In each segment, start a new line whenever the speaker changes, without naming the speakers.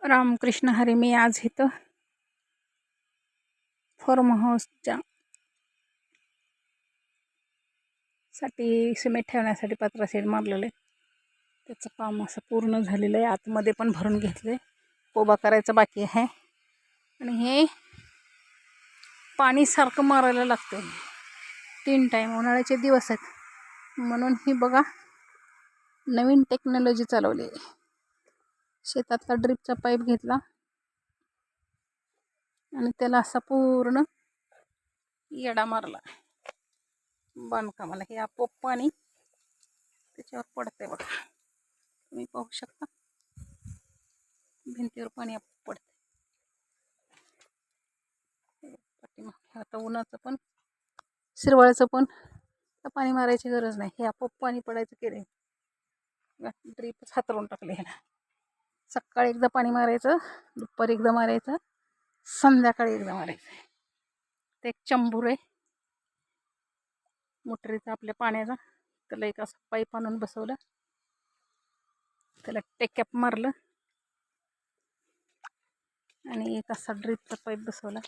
रामकृष्ण हरी. मी आज इथं फार्म हाऊसच्या साठी सिमेंट ठेवण्यासाठी पत्रा शेड मारलेलं आहे. त्याचं काम असं पूर्ण झालेलं आहे. आतमध्ये पण भरून घेतले. कोबा करायचा बाकी आहे. आणि हे पाणी सारखं मारायला लागतं 3 टाईम. उन्हाळ्याचे दिवस आहेत म्हणून ही बघा नवीन टेक्नॉलॉजी चालवली आहे. शेतातला ड्रिपचा पाईप घेतला आणि त्याला असा पूर्ण येडा मारला बांधकामाला. हे आपोआप पाणी त्याच्यावर पडतंय बघा. तुम्ही पाहू शकता भिंतीवर पाणी आपोआप पडतंय. आता उन्हाचं पण शिरवाळ्याचं पण पाणी मारायची गरज नाही. हे आपोआप पाणी पडायचं केले. ड्रीपच हातरून टाकले ह्याला. सकाळी एकदा पाणी मारायचं, दुपारी एकदा मारायचं, संध्याकाळी एकदा मारायचं. ते एक चंबूर आहे मोटरीचा आपल्या पाण्याचा. त्याला एक असं पाईप आणून बसवलं, त्याला टेकॅप मारलं आणि एक असा ड्रिपचा पाईप बसवला.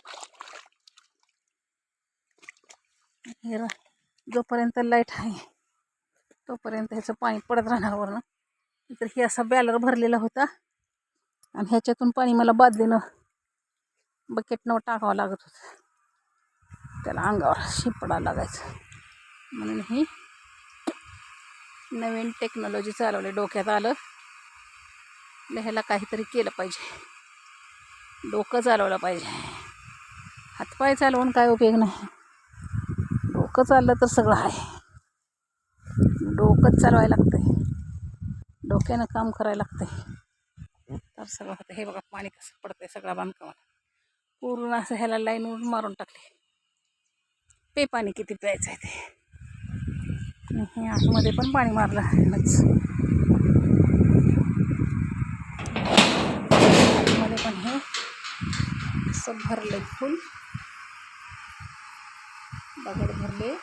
हे जोपर्यंत लाईट आहे तोपर्यंत ह्याचं पाणी पडत राहणार वरनं. तर हे असा बॅलर भरलेला होता आणि ह्याच्यातून पाणी मला बादलीनं बकेटनं टाकावं लागत होतं. त्याला अंगावर शिपडा लागायचं. म्हणून ही नवीन टेक्नॉलॉजी चालवली. डोक्यात आलं ह्याला काहीतरी केलं पाहिजे. डोकं चालवलं पाहिजे. हातपाय चालवून काय उपयोग नाही. डोकं चाललं तर सगळं आहे. डोकंच चालवायला लागतंय. डोक्यानं काम करायला लागतंय तर सगळं होतं. हे बघा पाणी कसं पडतंय सगळा बांधकामाला. पूर्ण असं ह्याला लाईनवर मारून टाकले. पे पाणी किती प्यायचं आहे ते. हे आतमध्ये पण पाणी मारलं. आतमध्ये पण हे असं भरले फुल. दगड भरले,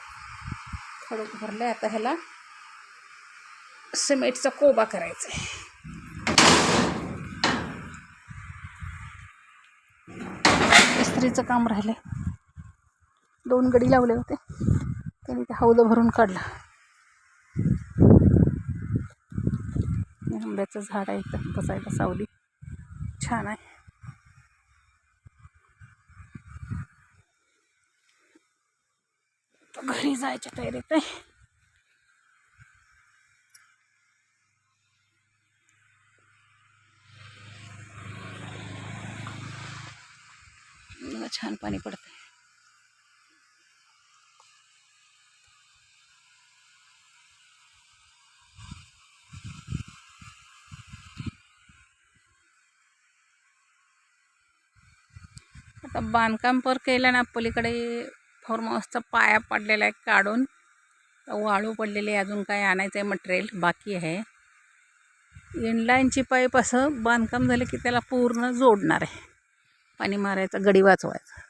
खडक भरले. आता ह्याला सिमेंटचा कोबा करायचा आहे. इस्त्रीचं काम राहिले. 2 गडी लावले होते, त्याने ते हौद भरून काढला. आंब्याचं झाड आहे इथं बसायला, सावली छान आहे. घरी जायच्या तयारीत आहे. छान पाणी पडतंय. आता बांधकाम पर केलं ना. पलीकडे फार्म हाऊसचा पाया पडलेला आहे काढून. वाळू पडलेली आहे. अजून काय आणायचं आहे मटेरियल बाकी आहे. इनलाईनची पाईप असं बांधकाम झालं की त्याला पूर्ण जोडणार आहे. पाणी मारायचं, गडी वाचवायचं.